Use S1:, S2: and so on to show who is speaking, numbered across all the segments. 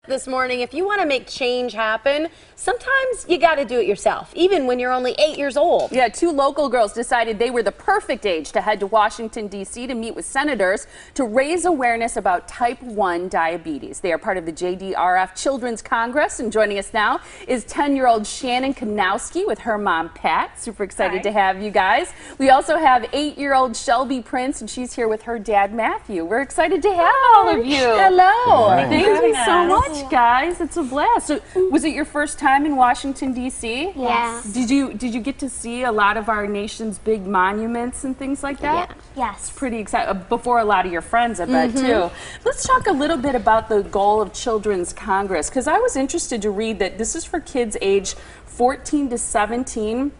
S1: This morning, if you want to make change happen, sometimes you got to do it yourself, even when you're only 8 years old.
S2: Yeah, 2 local girls decided they were the perfect age to head to Washington, D.C. to meet with senators to raise awareness about type 1 diabetes. They are part of the JDRF Children's Congress, and joining us now is 10-year-old Shannon Kanowski with her mom, Pat. Super excited to have you guys. We also have 8-year-old Shelby Prince, and she's here with her dad, Matthew. We're excited to have all of you.
S1: Hello.
S2: Thank you so much, guys. It's a blast. So, was it your first time in Washington, D.C.?
S3: Yeah.
S2: Did you get to see a lot of our nation's big monuments and things like that?
S3: Yeah. Yes.
S2: It's pretty exciting. Before a lot of your friends, I bet, too. Let's talk a little bit about the goal of Children's Congress, because I was interested to read that this is for kids age 14 to 17,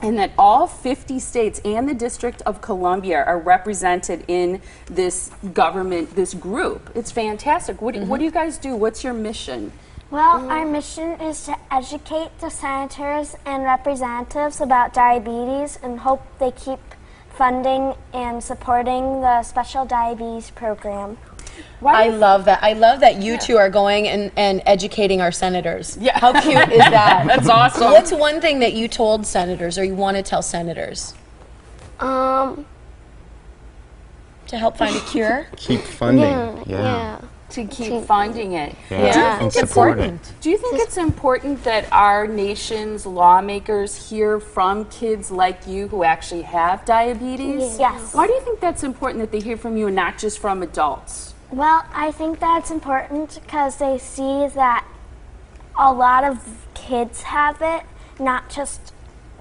S2: and that all 50 states and the District of Columbia are represented in this government, this group. It's fantastic. What do you guys do? What's your mission?
S3: Well, our mission is to educate the senators and representatives about diabetes and hope they keep funding and supporting the special diabetes program.
S1: I love that. I love that you two are going and educating our senators.
S2: Yeah.
S1: How cute is that?
S2: That's awesome.
S1: What's one thing that you told senators or you want to tell senators?
S3: Um,
S1: To help find a cure?
S4: Keep funding.
S3: yeah.
S2: To keep funding it.
S4: Yeah. And support it.
S2: Do you think it's important that our nation's lawmakers hear from kids like you who actually have diabetes?
S3: Yes.
S2: Why do you think that's important that they hear from you and not just from adults?
S3: Well, I think that's important because they see that a lot of kids have it, not just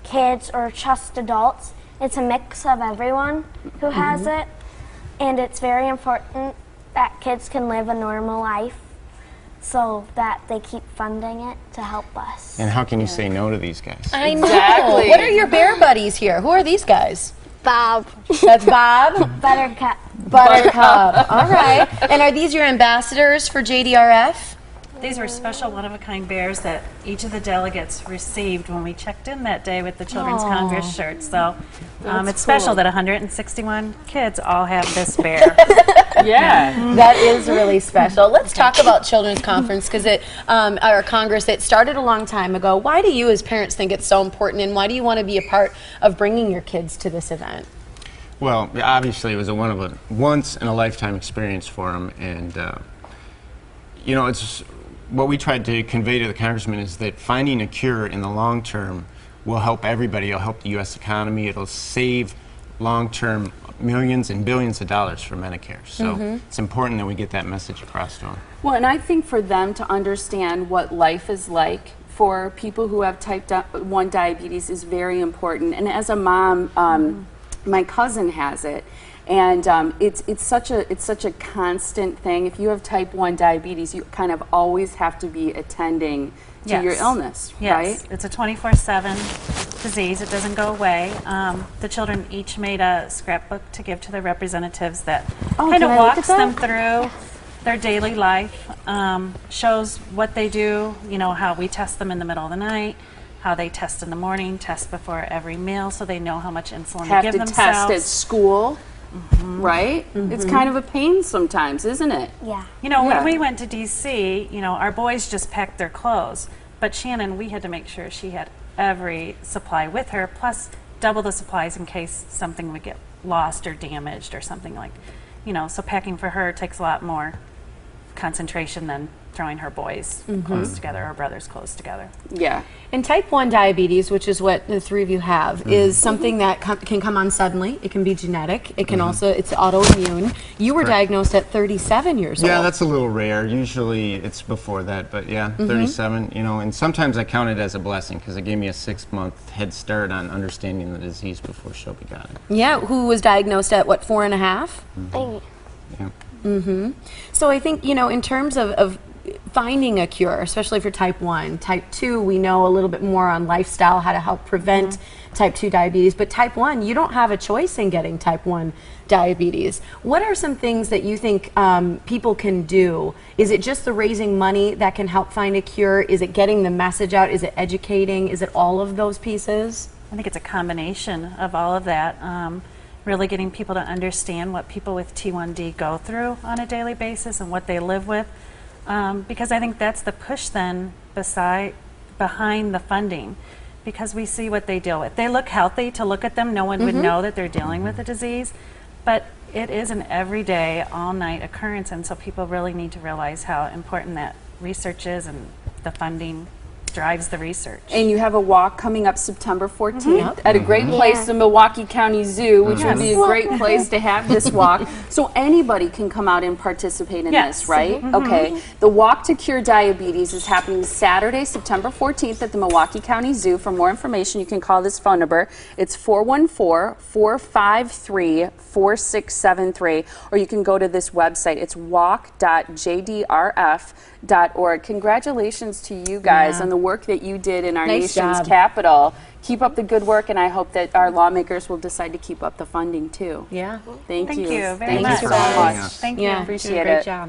S3: kids or just adults. It's a mix of everyone who has it, and it's very important that kids can live a normal life so that they keep funding it to help us.
S4: And how can you say no to these guys?
S1: I know.
S2: Exactly.
S1: What are your bear buddies here? Who are these guys?
S3: Bob.
S1: That's Bob.
S3: Buttercup.
S1: Buttercup. All right. And are these your ambassadors for JDRF?
S5: These were special one-of-a-kind bears that each of the delegates received when we checked in that day with the Children's Congress shirts. So it's special that 161 kids all have this bear.
S2: Yeah.
S1: That is really special. Let's talk about Children's Conference because our Congress, it started a long time ago. Why do you as parents think it's so important, and why do you want to be a part of bringing your kids to this event?
S4: Well, obviously it was a once-in-a-lifetime experience for them, and you know, it's what we tried to convey to the congressman is that finding a cure in the long term will help everybody. It'll help the U.S. economy. It'll save long-term millions and billions of dollars for Medicare. So it's important that we get that message across to them.
S2: Well, and I think for them to understand what life is like for people who have type 1 diabetes is very important. And as a mom, my cousin has it. And it's such a constant thing. If you have type 1 diabetes, you kind of always have to be attending to your illness, right?
S5: It's a 24/7 disease. It doesn't go away. The children each made a scrapbook to give to their representatives that kind of walks them through their daily life, shows what they do, you know, how we test them in the middle of the night, how they test in the morning, test before every meal so they know how much insulin to give themselves.
S2: Have to test at school. Right? It's kind of a pain sometimes, isn't it?
S3: Yeah.
S5: You know, when we went to D.C., you know, our boys just packed their clothes, but Shannon, we had to make sure she had every supply with her, plus double the supplies in case something would get lost or damaged or something like, you know, so packing for her takes a lot more concentration than throwing her boys' clothes together, her brother's clothes together.
S2: Yeah.
S1: And type 1 diabetes, which is what the three of you have, is something that can come on suddenly. It can be genetic. It can also, it's autoimmune. You were diagnosed at 37 years old.
S4: Yeah, that's a little rare. Usually it's before that, but yeah, 37, you know, and sometimes I count it as a blessing because it gave me a 6-month head start on understanding the disease before Shelby got it.
S1: Yeah, who was diagnosed at, what, 4.5?
S4: Yeah.
S1: So I think, you know, in terms of finding a cure, especially for type 1. Type 2, we know a little bit more on lifestyle, how to help prevent type 2 diabetes. But type 1, you don't have a choice in getting type 1 diabetes. What are some things that you think people can do? Is it just the raising money that can help find a cure? Is it getting the message out? Is it educating? Is it all of those pieces?
S5: I think it's a combination of all of that. Really getting people to understand what people with T1D go through on a daily basis and what they live with. because I think that's the push then behind the funding, because we see what they deal with. They look healthy. To look at them, no one would know that they're dealing with a disease, but it is an everyday, all-night occurrence, and so people really need to realize how important that research is, and the funding drives the research.
S2: And you have a walk coming up September 14th at a great place, the Milwaukee County Zoo, which would be a great place to have this walk. So anybody can come out and participate in this, right? Okay. The Walk to Cure Diabetes is happening Saturday, September 14th at the Milwaukee County Zoo. For more information, you can call this phone number. It's 414-453-4673, or you can go to this website. It's walk.jdrf.org. Congratulations to you guys on the work that you did in our nation's capital. Keep up the good work, and I hope that our lawmakers will decide to keep up the funding too.
S1: Yeah.
S2: Thank you.
S5: Thank you very
S2: Thank
S5: much.
S2: you so much.
S5: Thank you.
S2: Appreciate it.
S1: Great job.